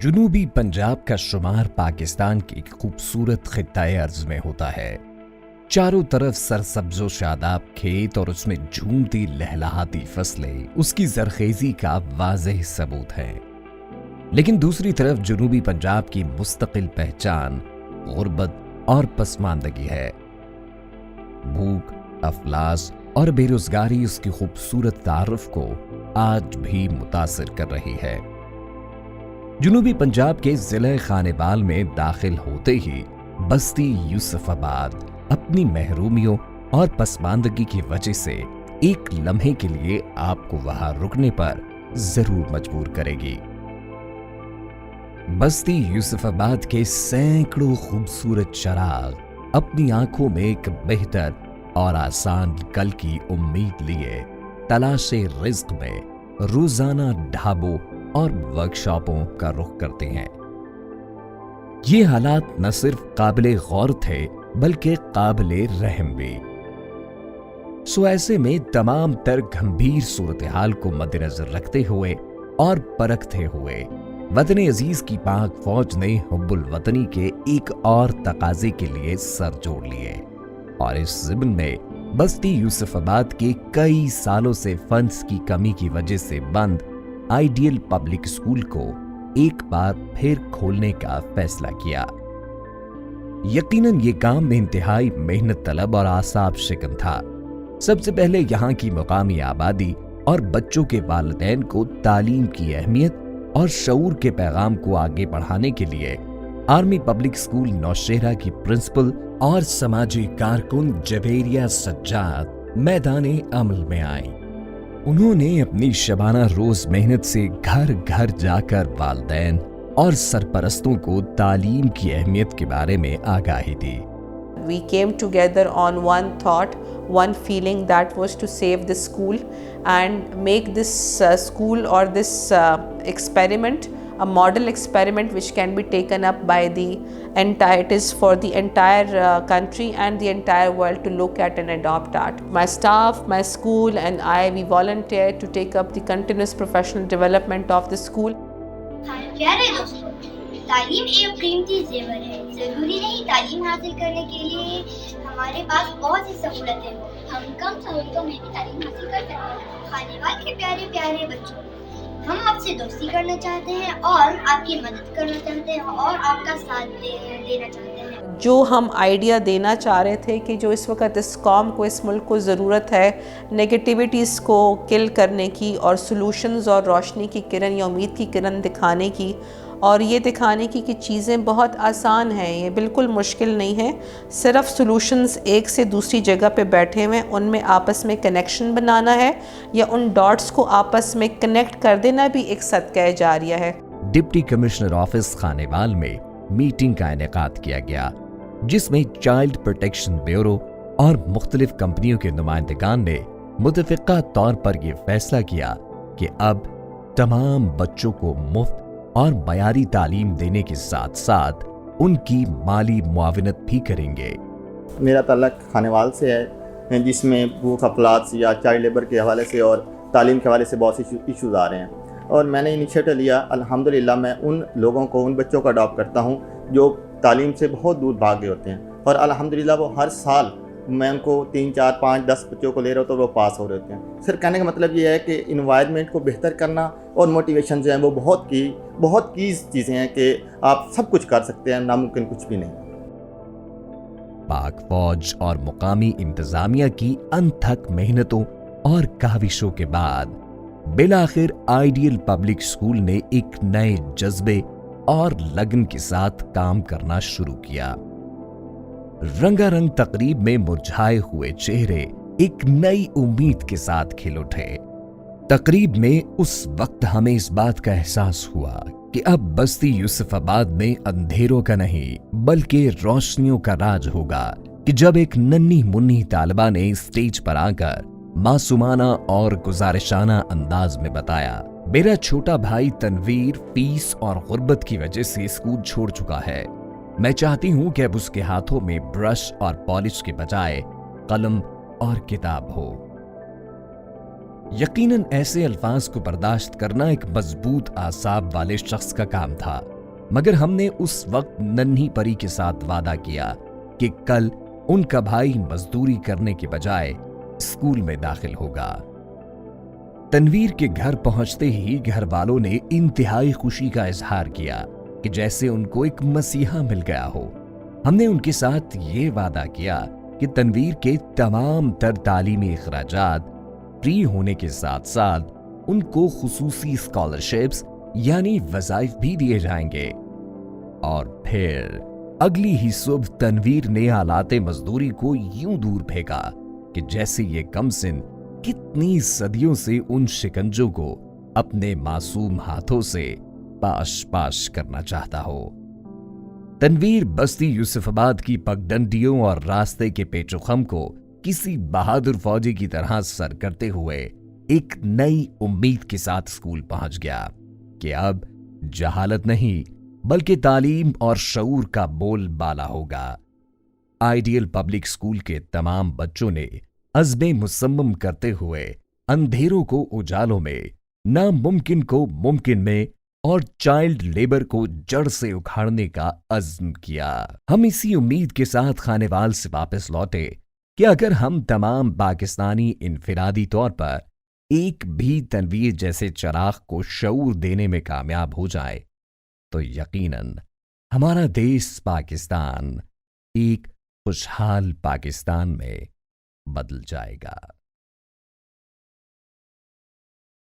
जनूबी पंजाब का शुमार पाकिस्तान के एक खूबसूरत खित्ताए अर्ज में होता है। चारों तरफ सरसब्जो शादाब खेत और उसमें झूमती लहलहाती फसलें उसकी जरखेजी का वाज़ेह सबूत है। लेकिन दूसरी तरफ जनूबी पंजाब की मुस्तकिल पहचान गुर्बत और पसमानदगी है। भूख, अफलास और बेरोजगारी उसकी खूबसूरत तारुफ को आज भी मुतासिर कर रही है। जनूबी पंजाब के जिले खानेवाल में दाखिल होते ही बस्ती यूसुफाबाद अपनी महरूमियों और पसमानदगी की वजह से एक लम्हे के लिए आपको वहां रुकने पर जरूर मजबूर करेगी। बस्ती यूसुफाबाद के सैकड़ों खूबसूरत चराग अपनी आंखों में एक बेहतर और आसान कल की उम्मीद लिए तलाशे रिज्क में रोजाना ढाबों और वर्कशॉपों का रुख करते हैं। ये हालात न सिर्फ काबिले गौर थे बल्कि काबिले रहम भी। सो ऐसे में तमाम तर गंभीर सूरत हाल को मद्देनजर रखते हुए और परखते हुए वतन अजीज की पाक फौज ने हुब्बुल वतनी के एक और तकाजे के लिए सर जोड़ लिए और इस ज़िम्न में बस्ती यूसुफाबाद के कई सालों से फंड्स की कमी की वजह से बंद आइडियल पब्लिक स्कूल को एक बार फिर खोलने का फैसला किया। यकीनन ये काम इंतहाई मेहनत तलब और आसाब शिकन था। सबसे पहले यहाँ की मुकामी आबादी और बच्चों के वालिदैन को तालीम की अहमियत और शऊर के पैगाम को आगे बढ़ाने के लिए आर्मी पब्लिक स्कूल नौशेरा की प्रिंसिपल और समाजी कारकुन जवेरिया सज्जाद मैदाने अमल में आई। उन्होंने अपनी शबाना रोज मेहनत से घर घर जाकर वालिदैन और सरपरस्तों को तालीम की अहमियत के बारे में आगाही दी। We came together on one thought, one feeling, that was to save the school and make this school or this experiment a model experiment which can be taken up by the entire, it is for the entire country and the entire world to look at and adopt art. My staff, my school and I, we volunteered to take up the continuous professional development of the school. प्यारे दोस्तों, तालीम एक कीमती जेवर है। ज़रूरी नहीं तालीम हासिल करने के लिए हमारे पास बहुत सी सहूलतें हो, हम कम सहूलतों में भी तालीम हासिल कर सकते हैं। खानेवाल के प्यारे प्यारे बच्चों, हम आपसे दोस्ती करना चाहते हैं और आपकी मदद करना चाहते हैं और आपका साथ देना चाहते हैं। जो हम आइडिया देना चाह रहे थे कि जो इस वक्त इस कौम को, इस मुल्क को ज़रूरत है नेगेटिविटीज़ को किल करने की और सॉल्यूशंस और रोशनी की किरण या उम्मीद की किरण दिखाने की, और ये दिखाने की कि चीज़ें बहुत आसान हैं, ये बिल्कुल मुश्किल नहीं है। सिर्फ सॉल्यूशंस एक से दूसरी जगह पे बैठे हुए उनमें आपस में कनेक्शन बनाना है या उन डॉट्स को आपस में कनेक्ट कर देना भी एक सदका जारिया है। डिप्टी कमिश्नर ऑफिस खानेवाल में मीटिंग का इनेकाद किया गया जिसमें चाइल्ड प्रोटेक्शन ब्यूरो और मुख्तलिफ कंपनियों के नुमाइंदगान ने मुतफ़िक़ा तौर पर यह फैसला किया कि अब तमाम बच्चों को मुफ्त और मयारी तालीम देने के साथ साथ उनकी माली मुआविनत भी करेंगे। मेरा ताल्लुक खानेवाल से है जिसमें भूख अफलास या चाइल्ड लेबर के हवाले से और तालीम के हवाले से बहुत से इशूज़ आ रहे हैं और मैंने इनिशिएटिव लिया। अल्हम्दुलिल्लाह मैं उन लोगों को, उन बच्चों को अडॉप्ट करता हूँ जो तालीम से बहुत दूर भाग गए होते हैं और अल्हम्दुलिल्लाह वो हर साल मैं उनको 3, 4, 5, 10 बच्चों को ले रहा हूँ तो वो पास हो रहे होते हैं। सिर्फ कहने का मतलब ये है कि इन्वायरमेंट को बेहतर करना और मोटिवेशन जो है वो बहुत की चीज़ें हैं कि आप सब कुछ कर सकते हैं, नामुमकिन कुछ भी नहीं। पाक फौज और मुकामी इंतजामिया की अनथक मेहनतों और काविशों के बाद बिलाखिर आइडियल पब्लिक स्कूल ने एक नए जज्बे और लगन के साथ काम करना शुरू किया। रंगारंग तकरीब में मुरझाए हुए चेहरे एक नई उम्मीद के साथ खिल उठे। तकरीब में उस वक्त हमें इस बात का एहसास हुआ कि अब बस्ती यूसुफाबाद में अंधेरों का नहीं बल्कि रोशनियों का राज होगा कि जब एक नन्ही मुन्नी तालिबा ने स्टेज पर आकर मासूमाना और गुजारिशाना अंदाज में बताया, मेरा छोटा भाई तनवीर फीस और गुर्बत की वजह से स्कूल छोड़ चुका है। मैं चाहती हूं कि अब उसके हाथों में ब्रश और पॉलिश के बजाय कलम और किताब हो। यकीनन ऐसे अल्फाज को बर्दाश्त करना एक मजबूत आसाब वाले शख्स का काम था, मगर हमने उस वक्त नन्ही परी के साथ वादा किया कि कल उनका भाई मजदूरी करने के बजाय स्कूल में दाखिल होगा। तनवीर के घर पहुंचते ही घर वालों ने इंतहाई खुशी का इजहार किया कि जैसे उनको एक मसीहा मिल गया हो। हमने उनके साथ ये वादा किया कि तनवीर के तमाम तर तालीमी अखराजात फ्री होने के साथ साथ उनको खुसूसी स्कॉलरशिप्स यानी वज़ाइफ भी दिए जाएंगे। और फिर अगली ही सुबह तनवीर ने आलाते मजदूरी को यूं दूर फेंका कि जैसे ये कमसिन कितनी सदियों से उन शिकंजों को अपने मासूम हाथों से पाश पाश करना चाहता हो। तनवीर बस्ती यूसुफाबाद की पगडंडियों और रास्ते के पेचोखम को किसी बहादुर फौजी की तरह सर करते हुए एक नई उम्मीद के साथ स्कूल पहुंच गया कि अब जहालत नहीं बल्कि तालीम और शऊर का बोल बाला होगा। आइडियल पब्लिक स्कूल के तमाम बच्चों ने अज़्मे मुसम्मम करते हुए अंधेरों को उजालों में, नामुमकिन को मुमकिन में और चाइल्ड लेबर को जड़ से उखाड़ने का अज़्म किया। हम इसी उम्मीद के साथ खानेवाल से वापस लौटे कि अगर हम तमाम पाकिस्तानी इनफिरादी तौर पर एक भी तनवीर जैसे चिराग को शऊर देने में कामयाब हो जाए तो यकीनन हमारा देश पाकिस्तान एक खुशहाल पाकिस्तान में बदल जाएगा।